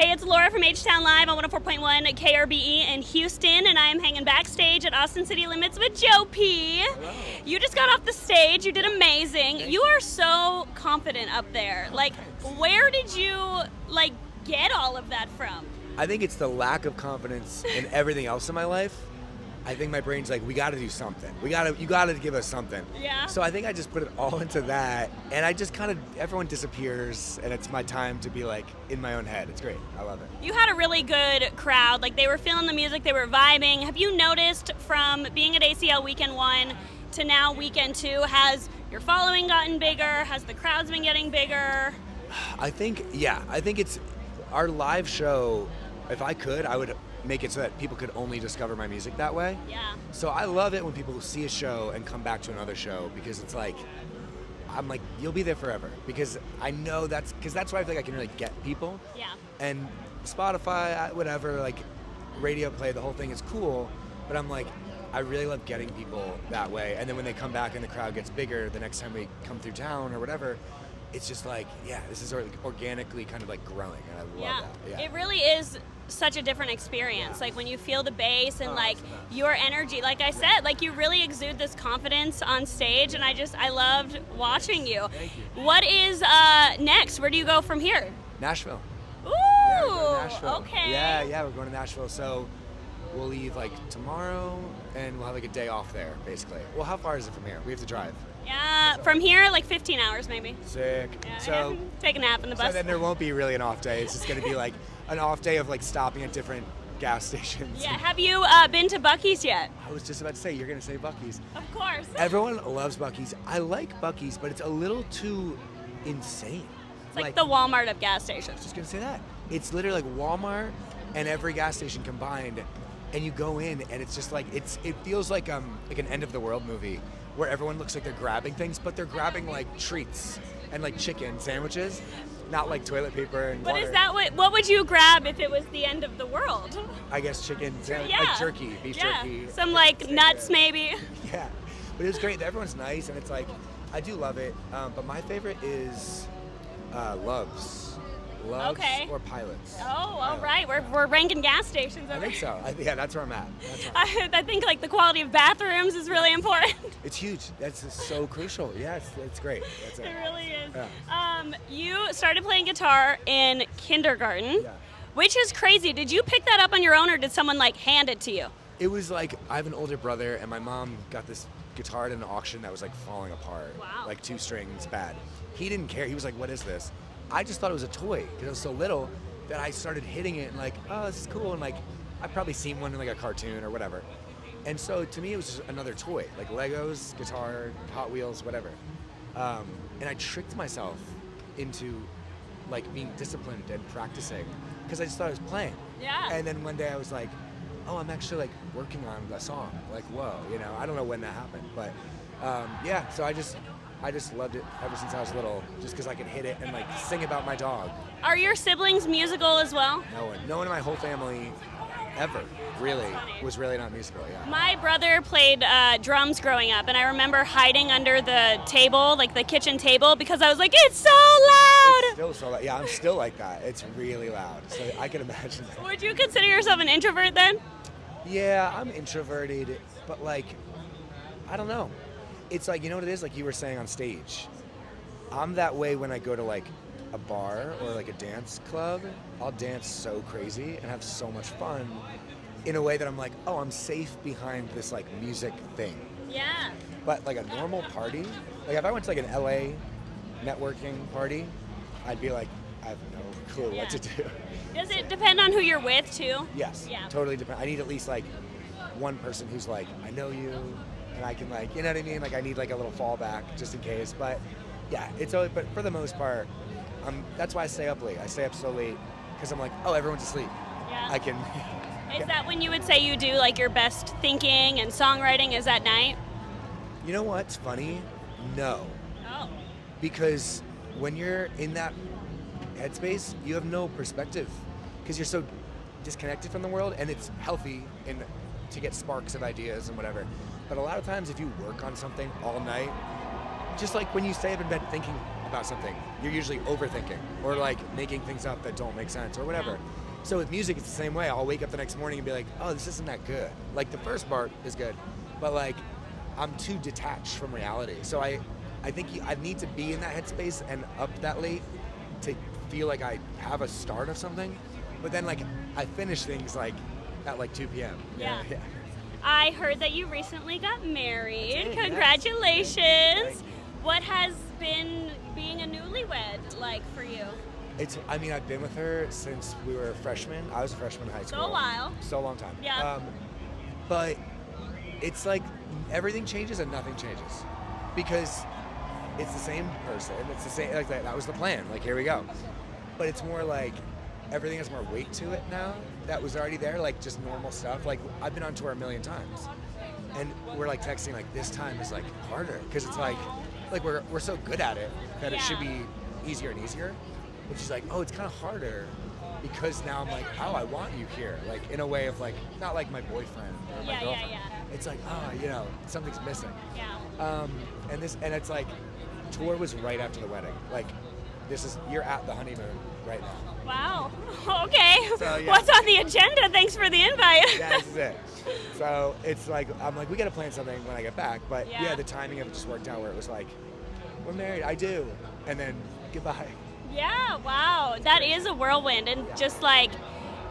Hey, it's Laura from H-Town Live on 104.1 KRBE in Houston, and I am hanging backstage at Austin City Limits with Joe P. Hello. You just got off the stage. You did amazing. You are so confident up there. Like, where did you, get all of that from? I think it's the lack of confidence in everything else in my life. I think my brain's like, we got to do something. You got to give us something. Yeah. So I think I just put it all into that, and I just everyone disappears, and it's my time to be like in my own head. It's great. I love it. You had a really good crowd. Like, they were feeling the music, they were vibing. Have you noticed from being at ACL Weekend 1 to now Weekend 2, has your following gotten bigger? Has the crowds been getting bigger? I think it's our live show. If I could, I would make it so that people could only discover my music that way. Yeah. So I love it when people see a show and come back to another show, because it's like, I'm like, you'll be there forever, because I know that's why I feel like I can really get people. Yeah. And Spotify, whatever, like radio play, the whole thing is cool, but I'm like, I really love getting people that way. And then when they come back and the crowd gets bigger the next time we come through town or whatever, it's just like, yeah, this is organically kind of like growing, and I love that. Yeah. It really is such a different experience. Like, when you feel the bass and your energy, like I said, like, you really exude this confidence on stage, and I loved watching you. Thank you. What is next? Where do you go from here? Nashville. Ooh, Yeah, we're going to Nashville. okay. Yeah, we're going to Nashville. So we'll leave like tomorrow, and we'll have like a day off there, basically. Well, how far is it from here? We have to drive. Yeah, from here, like 15 hours maybe. Sick. Yeah, So, take a nap in the so bus. then there won't be really an off day. It's just going to be like an off day of like stopping at different gas stations. Yeah, have you been to Buc-ee's yet? I was just about to say, you're going to say Buc-ee's. Of course. Everyone loves Buc-ee's. I like Buc-ee's, but it's a little too insane. It's like the Walmart of gas stations. Just gonna say that. It's literally like Walmart and every gas station combined, and you go in and it's just like it feels like an end of the world movie where everyone looks like they're grabbing things, but they're grabbing like treats and like chicken sandwiches, not like toilet paper and But water. is that what would you grab if it was the end of the world? I guess chicken, Yeah. like jerky, beef Yeah. jerky. Some like nuts maybe. Yeah, but it was great. Everyone's nice, and it's like, I do love it. But my favorite is Loves. Loves Okay. or Pilots. Oh, all Pilots. right. We're ranking gas stations. I over think so. Yeah, that's where I'm at. I think like the quality of bathrooms is really important. It's huge. That's so crucial. Yeah, it's great. That's It it. really is. Yeah. You started playing guitar in kindergarten, Yeah. which is crazy. Did you pick that up on your own, or did someone like hand it to you? It was like, I have an older brother, and my mom got this guitar at an auction that was like falling apart. Wow. Like 2 strings, bad. He didn't care. He was like, what is this? I just thought it was a toy because I was so little that I started hitting it and like, oh, this is cool. And like, I've probably seen one in like a cartoon or whatever. And so to me, it was just another toy, like Legos, guitar, Hot Wheels, whatever. And I tricked myself into like being disciplined and practicing because I just thought I was playing. Yeah. And then one day I was like, oh, I'm actually like working on a song. Like, whoa, I don't know when that happened, but yeah. So I just loved it ever since I was little, just because I could hit it and like sing about my dog. Are your siblings musical as well? No one in my whole family ever really was really not musical. Yeah. My brother played drums growing up, and I remember hiding under the table, like the kitchen table, because I was like, it's so loud! Still so loud. Yeah, I'm still like that. It's really loud. So I can imagine that. Would you consider yourself an introvert then? Yeah, I'm introverted, but like, I don't know. It's like, you know what it is? Like you were saying on stage. I'm that way when I go to like a bar or like a dance club. I'll dance so crazy and have so much fun in a way that I'm like, oh, I'm safe behind this like music thing. Yeah. But like a normal party, like if I went to like an LA networking party, I'd be like, I have no clue what to do. Does it depend on who you're with too? Yes, Yeah. totally depend. I need at least like one person who's like, I know you, and I can like, you know what I mean? Like I need like a little fallback just in case. But yeah, it's always, but for the most part, that's why I stay up late. I stay up so late because I'm like, oh, everyone's asleep. Yeah. I can. Is that when you would say you do like your best thinking and songwriting is at night? You know what's funny? No, Oh. because when you're in that headspace, you have no perspective because you're so disconnected from the world, and it's healthy to get sparks of ideas and whatever. But a lot of times, if you work on something all night, just like when you stay up in bed thinking about something, you're usually overthinking or like making things up that don't make sense or whatever. So with music, it's the same way. I'll wake up the next morning and be like, oh, this isn't that good. Like the first part is good, but like I'm too detached from reality. So I think I need to be in that headspace and up that late to feel like I have a start of something. But then like I finish things like at like 2 p.m. Yeah. I heard that you recently got married. Yes. Congratulations. Thank you. What has been being a newlywed like for you? I mean, I've been with her since we were freshmen. I was a freshman in high school. So a while. So a long time. Yeah. But it's like everything changes and nothing changes because it's the same person. It's the same, like that was the plan. Like, here we go. But it's more like everything has more weight to it now that was already there, like just normal stuff. Like, I've been on tour a million times. And we're like texting, like, this time is like harder because it's like we're so good at it that it should be easier and easier. And she's like, oh, it's kind of harder because now I'm like, oh, I want you here. Like, in a way of like, not like my boyfriend or my girlfriend. It's like, oh, something's missing. Yeah. And it's like, tour was right after the wedding. Like, you're at the honeymoon right now. Wow. Okay. So, yeah. What's on the agenda? Thanks for the invite. Yeah, this is it. So it's like, I'm like, we got to plan something when I get back. But Yeah. the timing of it just worked out where it was like, we're married, I do. And then goodbye. Yeah, wow. That is a whirlwind. And just like,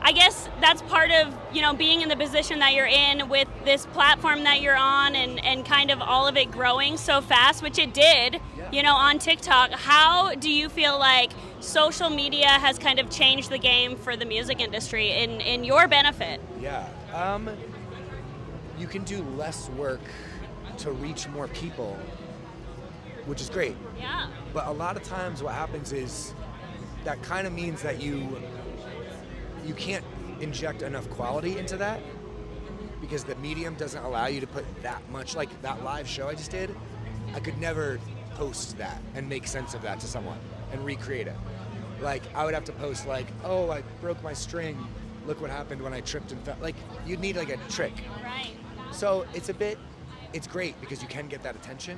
I guess that's part of, being in the position that you're in with this platform that you're on and kind of all of it growing so fast, which it did, on TikTok. How do you feel like social media has kind of changed the game for the music industry in your benefit? Yeah. You can do less work to reach more people, which is great. Yeah. But a lot of times what happens is that kind of means that you can't inject enough quality into that because the medium doesn't allow you to put that much. Like that live show I just did, I could never post that and make sense of that to someone and recreate it. Like I would have to post like, oh, I broke my string. Look what happened when I tripped and fell. Like you'd need like a trick. Right. So it's great because you can get that attention,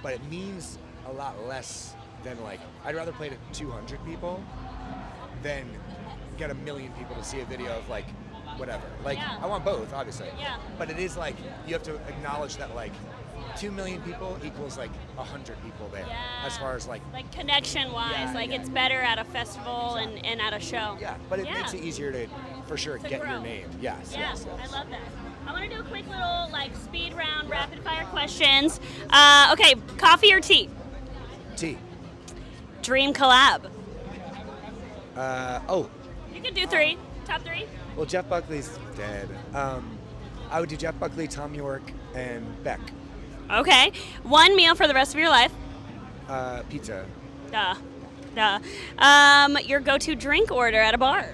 but it means a lot less than like, I'd rather play to 200 people than get 1 million people to see a video of like, whatever. Like, I want both, obviously. Yeah. But it is like, you have to acknowledge that like, 2 million people equals like 100 people there. Yeah. As far as like connection-wise, it's better at a festival and at a show. Yeah, but it makes it easier to, for sure, To get grow. your name. Yes, Yeah, yes. I love that. I want to do a quick little speed round, rapid fire questions. Okay, coffee or tea? T. Dream collab. You can do 3. Top 3. Well, Jeff Buckley's dead. I would do Jeff Buckley, Tom York, and Beck. Okay. One meal for the rest of your life. Pizza. Duh. Your go-to drink order at a bar.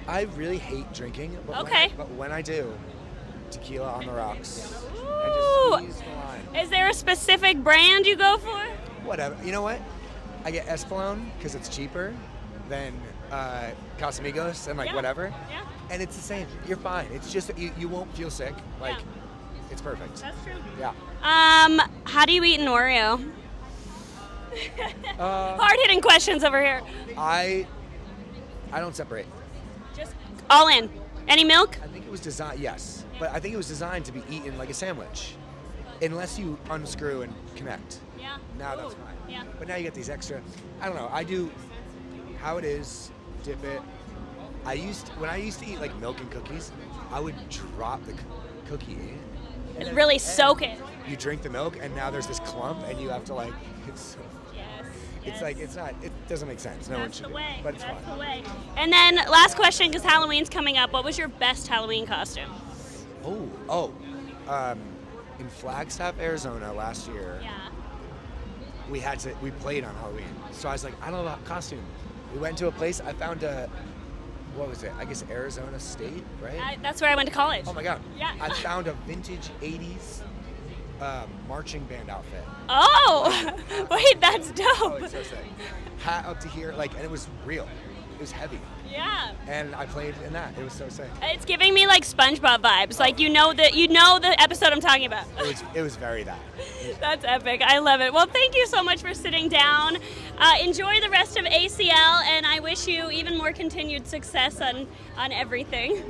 I really hate drinking, but Okay. when I do, tequila on the rocks. Ooh. And just squeeze the lime. Is there a specific brand you go for? Whatever. You know what? I get Espolón because it's cheaper than Casamigos and whatever. Yeah. And it's the same. You're fine. It's just you won't feel sick. Like, it's perfect. That's true. Yeah. How do you eat an Oreo? Hard-hitting questions over here. I don't separate. Just all in. Any milk? I think it was designed, yes, but I think it was designed to be eaten like a sandwich, unless you unscrew and connect. Yeah. Now that's Ooh, fine. Yeah. But now you get these extra. I don't know. I do how it is. Dip it. When I used to eat like milk and cookies, I would drop the cookie in. And then- Really and soak it. You drink the milk, and now there's this clump, and you have to like. It's like it's not. It doesn't make sense. No one That's should the do way. it, but it's That's fun. the way. And then last question, because Halloween's coming up. What was your best Halloween costume? In Flagstaff, Arizona last year, Yeah. we played on Halloween. So I was like, I don't know about costume. We went to a place, I found what was it? I guess Arizona State, right? That's where I went to college. Oh my God. Yeah. I found a vintage 80s marching band outfit. Oh, wait, that's Oh, dope. it's so sick. Hat up to here, and it was real. it was heavy. Yeah. And I played in that. It was so sick. It's giving me like SpongeBob vibes. Like you know the episode I'm talking about. It was very that. That's epic. I love it. Well, thank you so much for sitting down. Enjoy the rest of ACL, and I wish you even more continued success on everything.